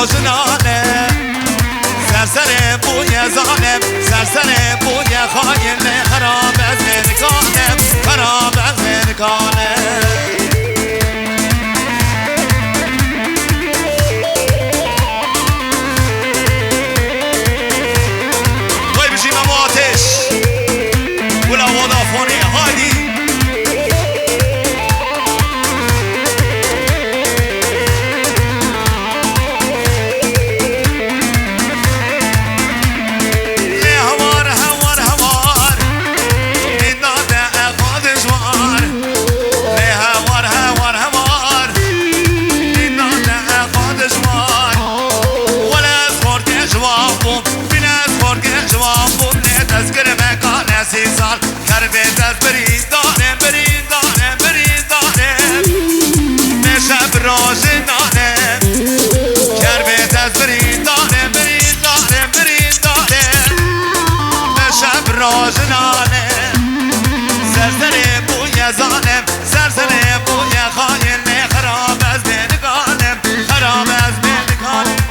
روزنانه سرسر بوی ظالم سرسر بوی خاین خراب از نکانم خراب از نکانم وای بشیم اما آتش ولا ودافونی هایدی سال کربت از بریدانم بریدانم بریدانم نشب روزنانم کربت از بریدانم بریدانم بریدانم نشب روزنانم سرسر بوی ظالم سرسر بوی خاین خراب از نگانم خراب از نگانم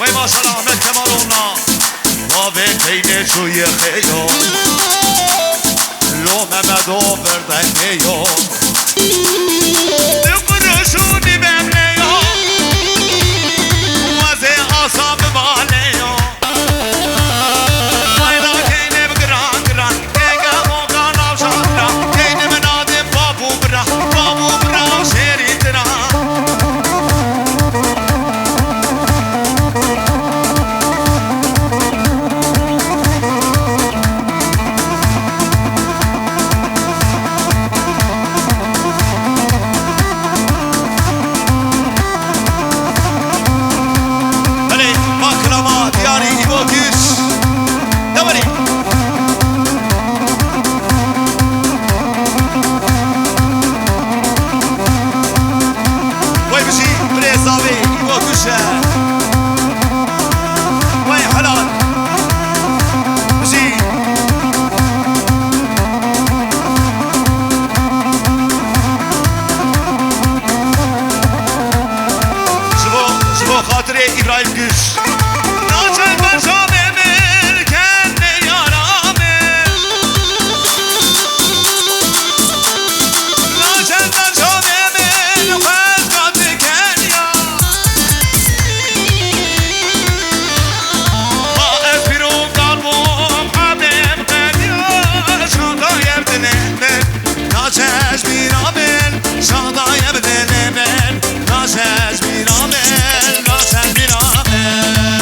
وای ماشاءالله احمد کمال اونا و به کین شوی خیو لو محمد و بردن یو دقرشونی بمنه یو وزه آساب باله یو وایدا کین بگران گران کینگا موکان آوشان را کین منادم بابو برا شیری ترا İbrahim Güç Naçen başa memel kendi yarame Naçen başa memel fezgatı kenya Ma espirum kalbum habem kenya Şanda yebdinemen Naçeş bir amel Şanda yebdinemen Naçeş bir amel Naçeş bir amel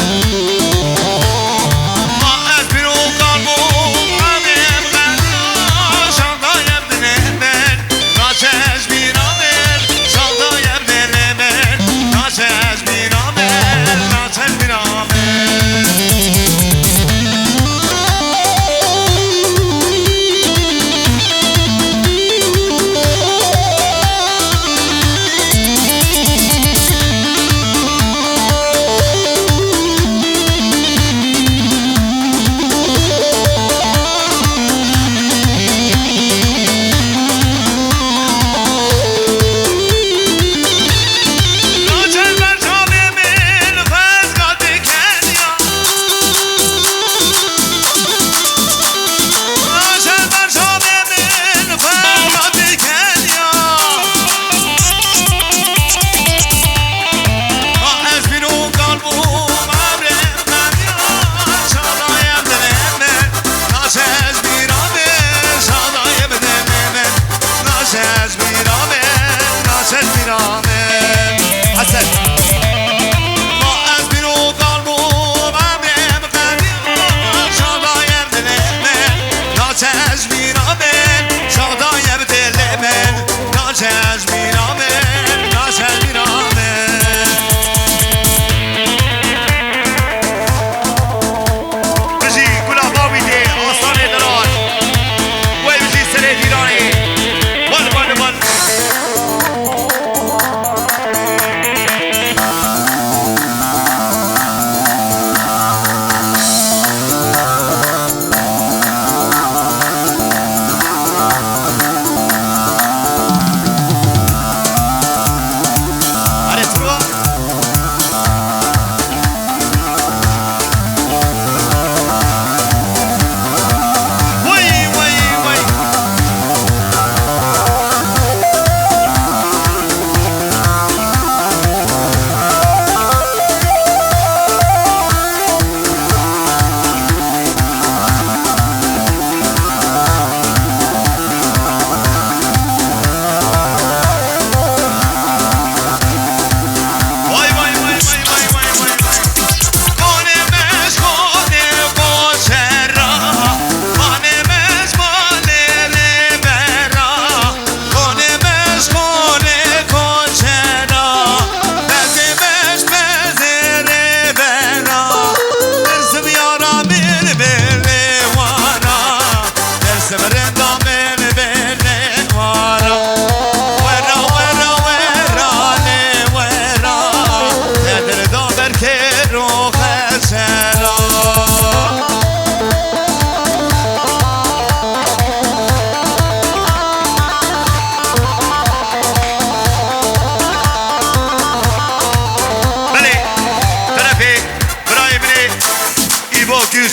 güç.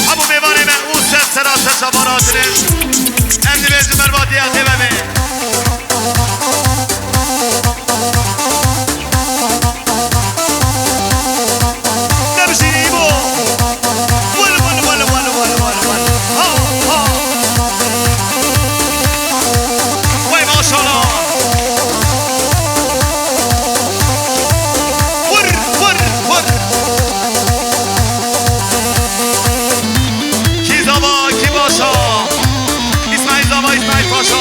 Ha bu mevaneme o ses serasa şabaratını. Emni verci mervadiye devemi. Ne bir şey değil bu. Vay maşallah. Vur. Ki zava ki başa. İsmail zava İsmail paşa.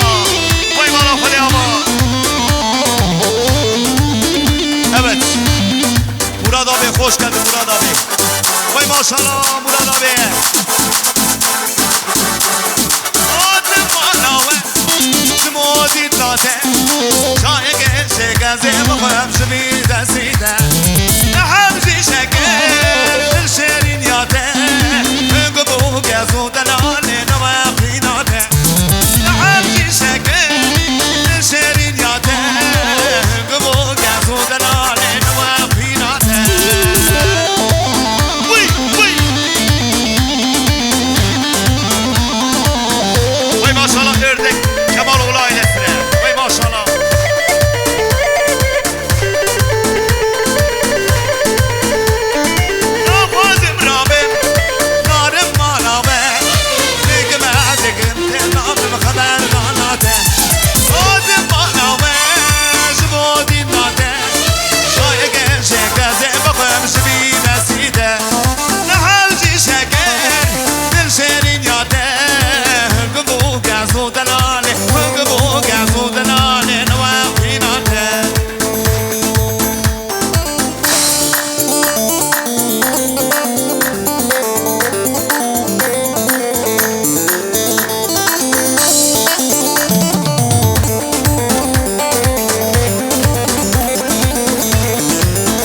Vay malafali ama. Evet. Murat abi hoş geldin Murat abi. Vay maşallah Murat abi. Adım manave. Smodi tate. Şaye gelse gaze bakım şbi deside. Hamzi şeker şerin yate. Gıbu gezu delale nava qinate. Hamzi şeker şerin yate. Gıbu gezu delale nava qinate. Vay maşallah ördek Kemaloğlu ailesine. Vay maşallah. Nafazım Rabbim, narım manabe. Digme digim tenabım haber nanate. Adım manabe, zmodi nate. Şaya gerçek gaze bakım şbi deside. Nahavci şeker, bir şerin yate. Gıbu gazu delale, gıbu gazu delale, nava qinate.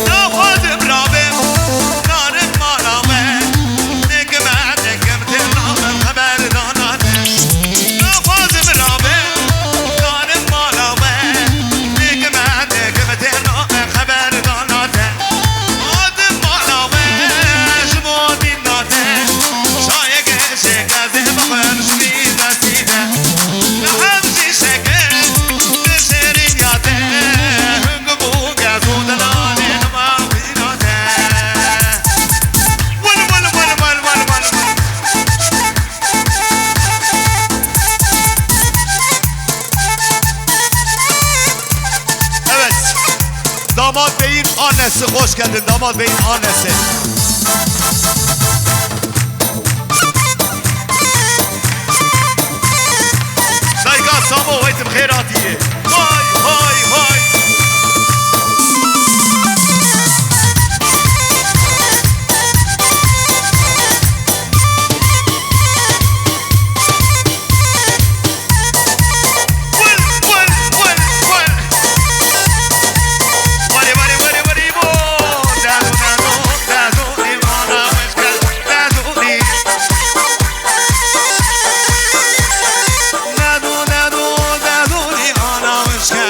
Nafazım Rabbim, narım maname. Digme digim tenabım haber nanate. Nafazım Rabbim, narım maname. Digme digim tenabım haber nanate. Adım maname, jmodi nate. Şaye gece gaze bakım şbi deside. Hamzi şeker, şerin yate. Gıbu gezu delale nava qinate. Vın. Evet. Damat beyin annesi hoş geldin damat beyin annesi. Saygı Samo veytim khairatiye. Vay. Vali bo. Dazu imana müşkel. Dazu imana müşkel.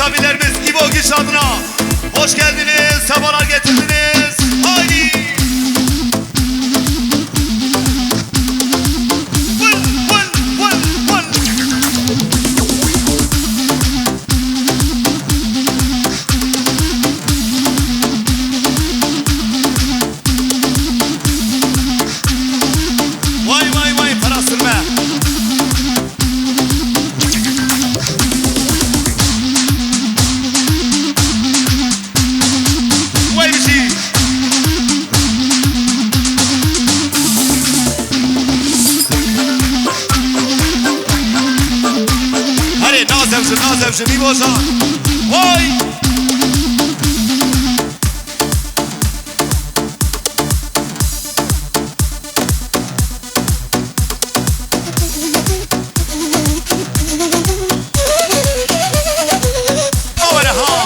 misafirlerimiz İbo Güç adına hoş geldiniz, sefalar getirdiniz. Haydi. Vın vın vın vın. Vay vay vay para sürme. Vay bir şey. Hadi nazemsin bir boza. Vay. Over ha.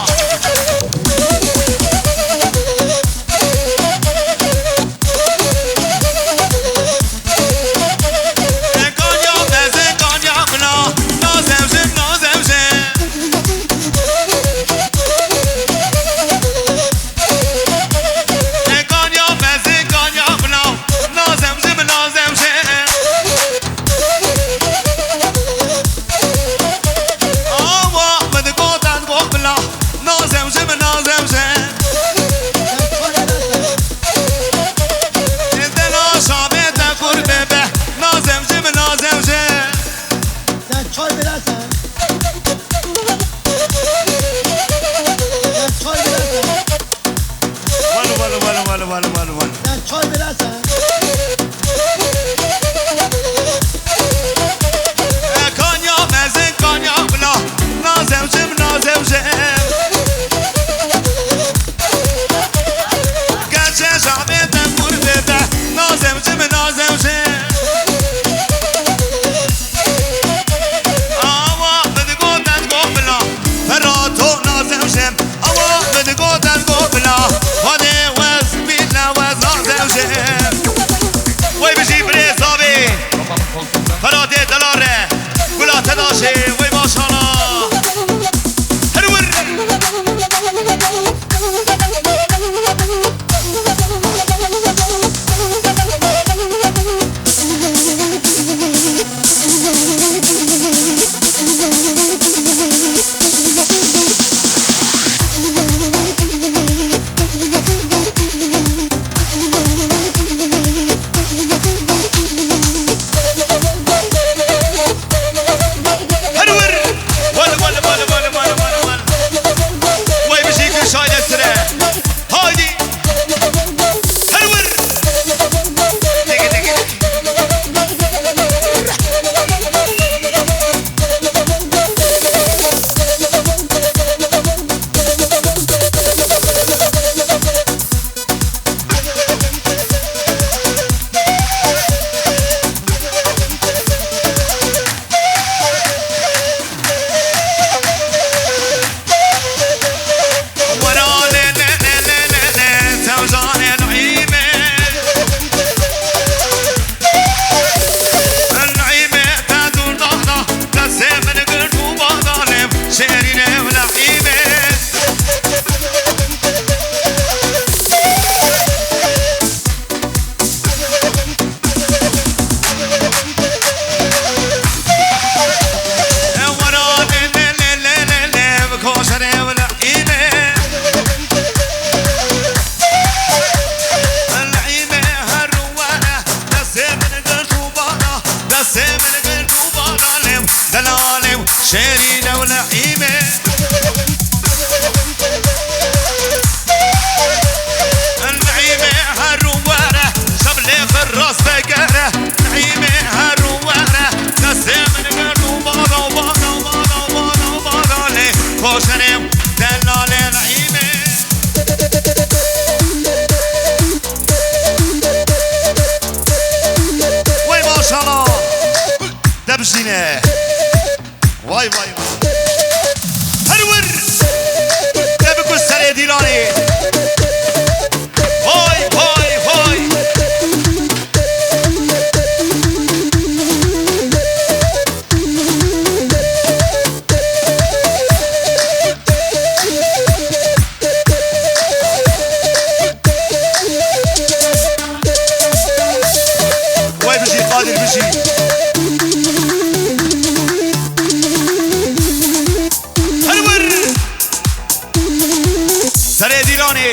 سر دیرانی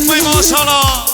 وای ماشاءالله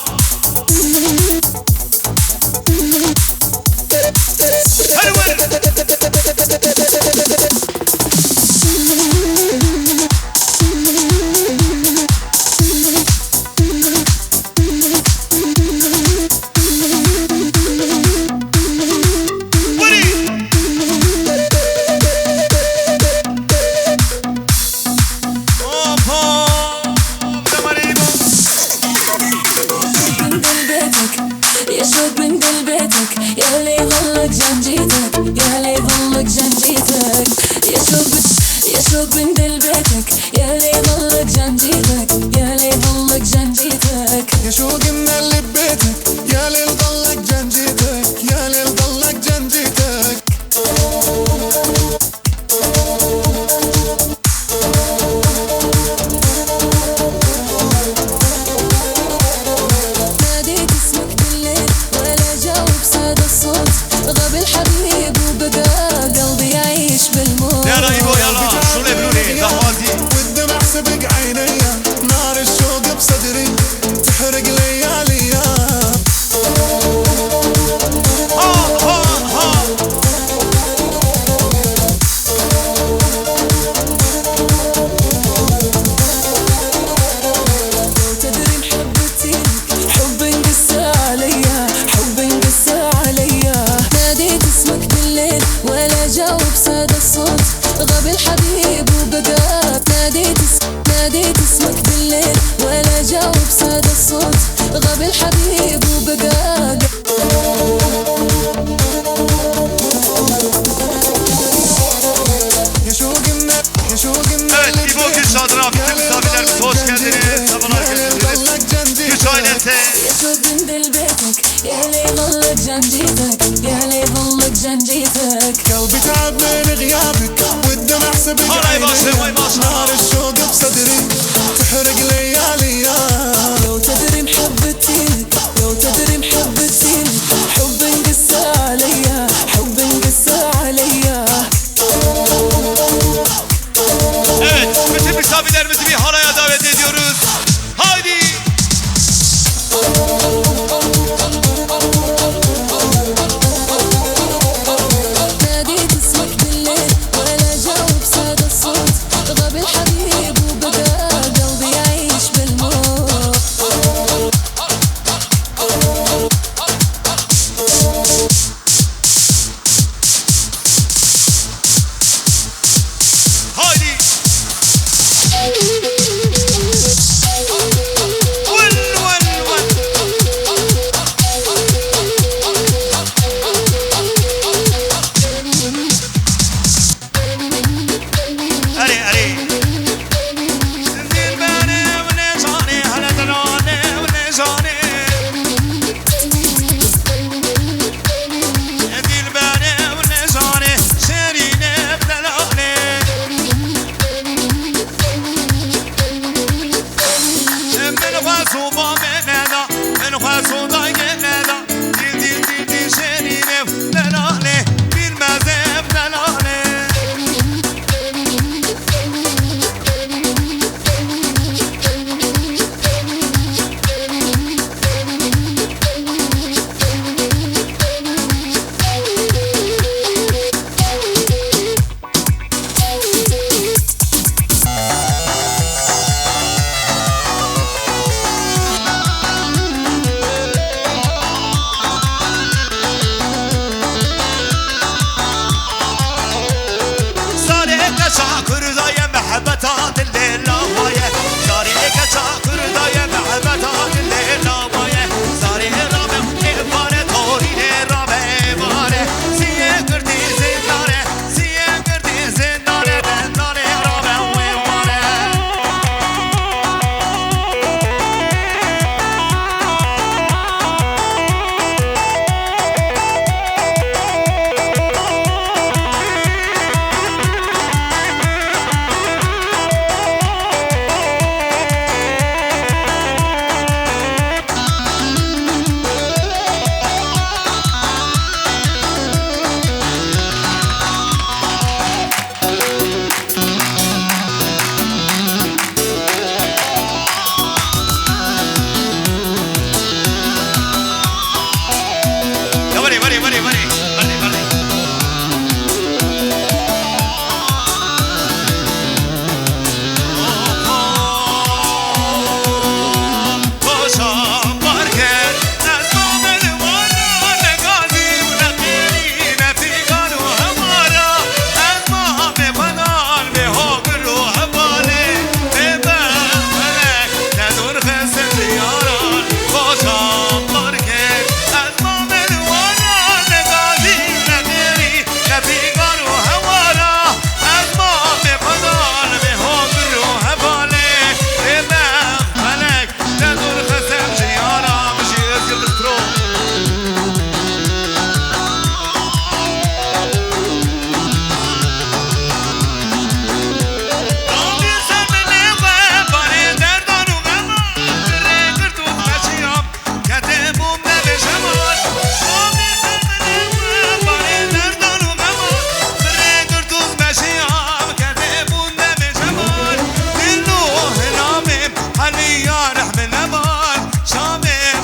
علی یا رحم نمان شام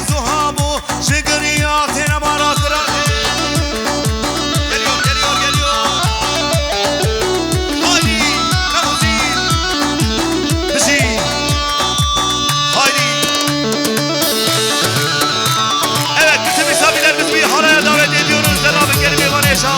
زهابو شکریات نمارات راده گلیو هایدی نموزین بشین هایدی evet bütün misafirlerimizi bir halaya davet ediyoruz Cenab-ı Kerim İvaneşa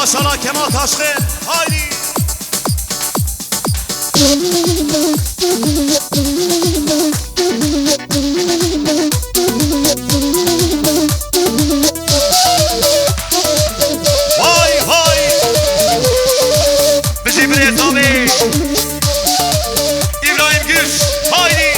Maşallah Kemal Taşkın. Haydi. Vay vay. Bizi bir tabi. İbrahim Güç. Haydi.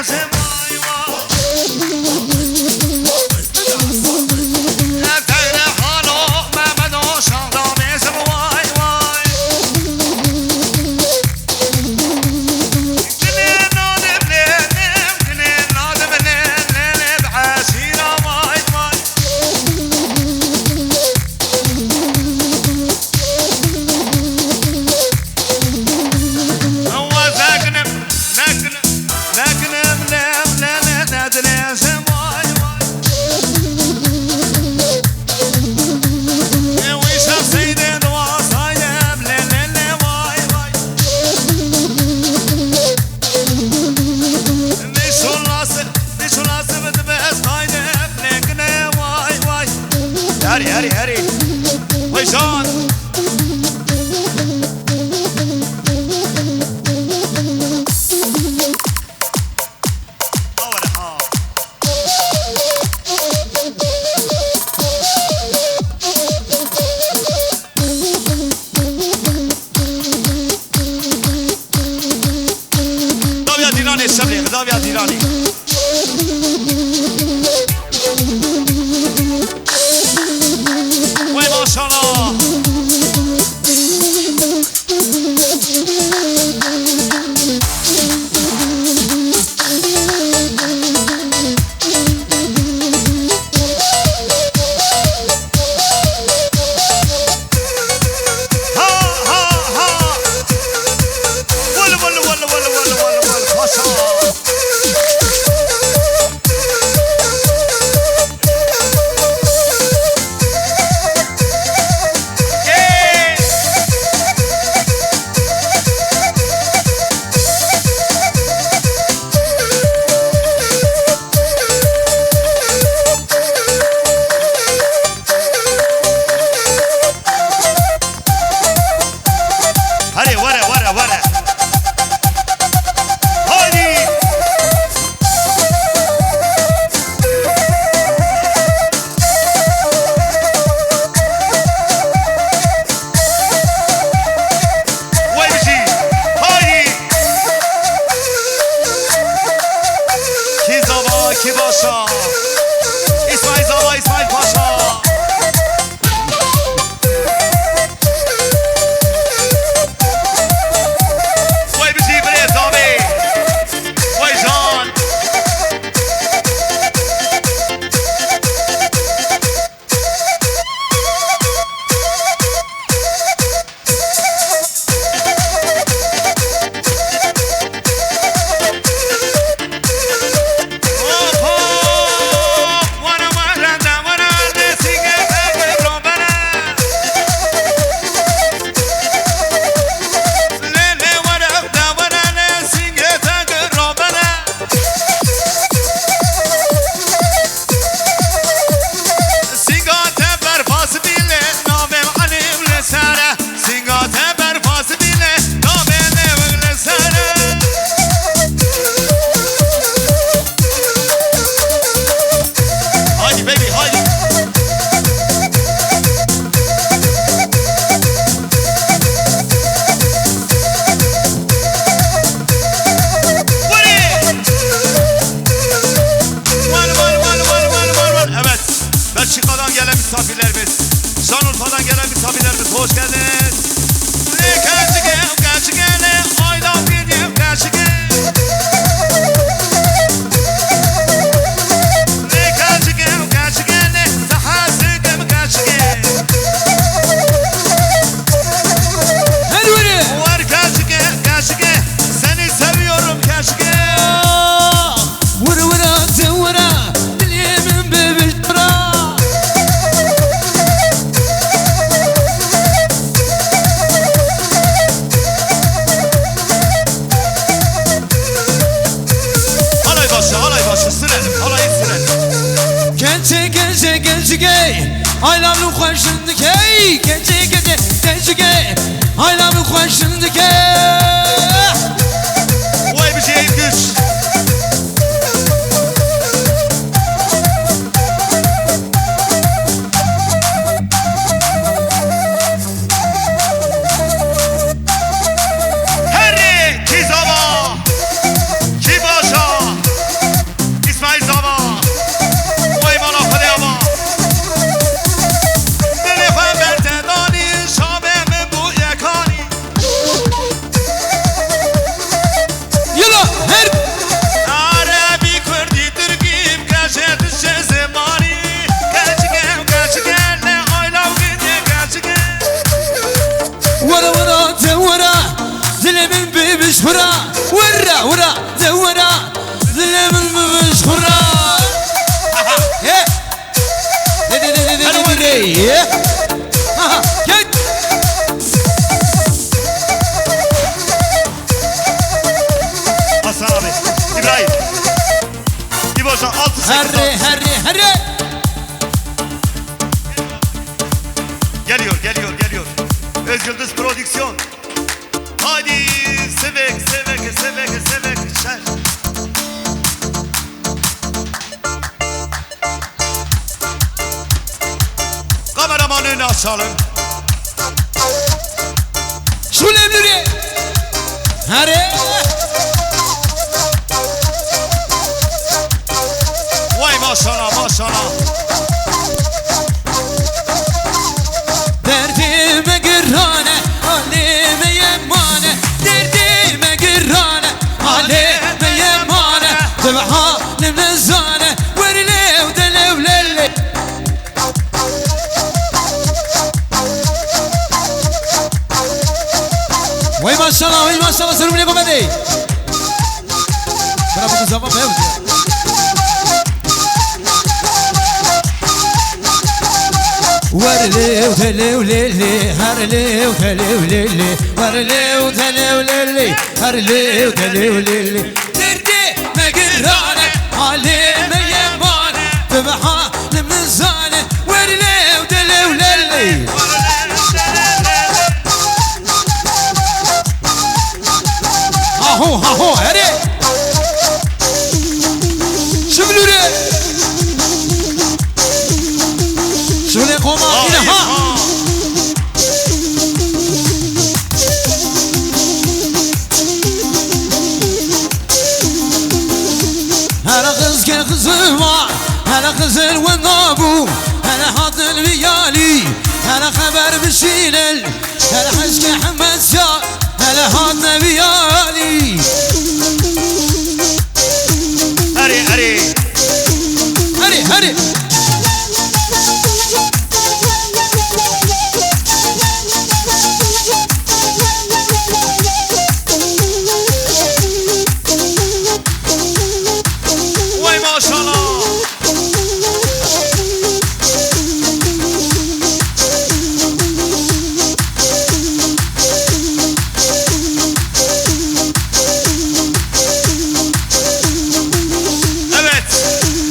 لازم وای وای تغییر حالو محمد و شاهدام اسم وای وای کنه نادم لنم کنه نادم لنم بعسیرا وای وای هو ذاكنم نكنم لا لازم واي واي ويش سيدي دوا صايم لا واي واي ليش لاسه بتبس هايدم لكنا واي واي هري ويشان خداویا دیرانی وای ماشاءالله کی باشا اسماعیل زاوا اسماعیل پاشا وای بشی بره زاوی وای جان misafirlerimiz, Şanlıurfa'dan gelen misafirlerimiz hoş geldiniz. Gerçi gene, aydan bir gerçi gene. Gerçi gene, daha sıkım gerçi gene. Var gerçi gene, seni seviyorum gerçi gene. Vura zıvıra, dilimin bebiştara. Gençige, aylamı khoşindike. Gençige, aylamı khoşindike. Vay bir şey güç. Harry, ki zava, ki başa. Aha, gel. Hasan abi, İbrahim. İbocan 6 8 Harry. Geliyor. Özyıldız Prodüksiyon. Hadi sevek. Şer. Kameramanın önünü açalım. Şule Nuri. Harry. Vay maşallah. Derdime girane, halime yemane. Derdime girane, halime yemane. Tebe halimle zane, verilev de levlelli. Vay maşallah, sırrım ne komedi. Bravo kız ama mevcut. Varlev telev lili, harlev telev lili, varlev telev lili, harlev telev lili. Derdime girane, halime yemane, tebe halimle zane, varlev telev lili. Ha ho, hadi. Şöyle. Şöyle koma yine ha. Hele kız gel kızım var, hele kızıl ve nabu, hele hatıl viyali, hele haber bişilel, hele haşke Ahmet Şah, hele hatıl viyali. Hadi. Vay maşallah. Evet.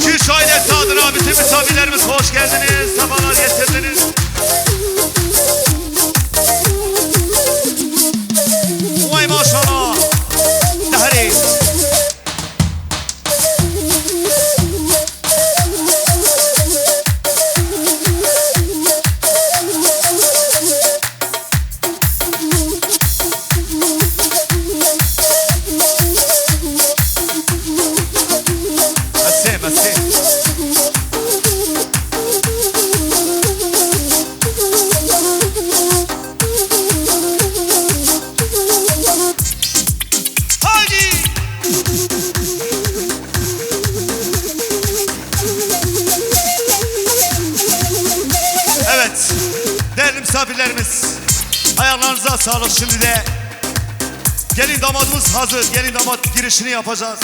Gülşah ile Sadır abi, tüm misafirlerimiz hoş geldiniz. Sabahlar getirdiniz. Vay maşallah. Hadi. Merci. Haydi. Evet, değerli misafirlerimiz, ayaklarınıza sağlık. Şimdi de gelin damadımız hazır. Gelin damat girişini yapacağız.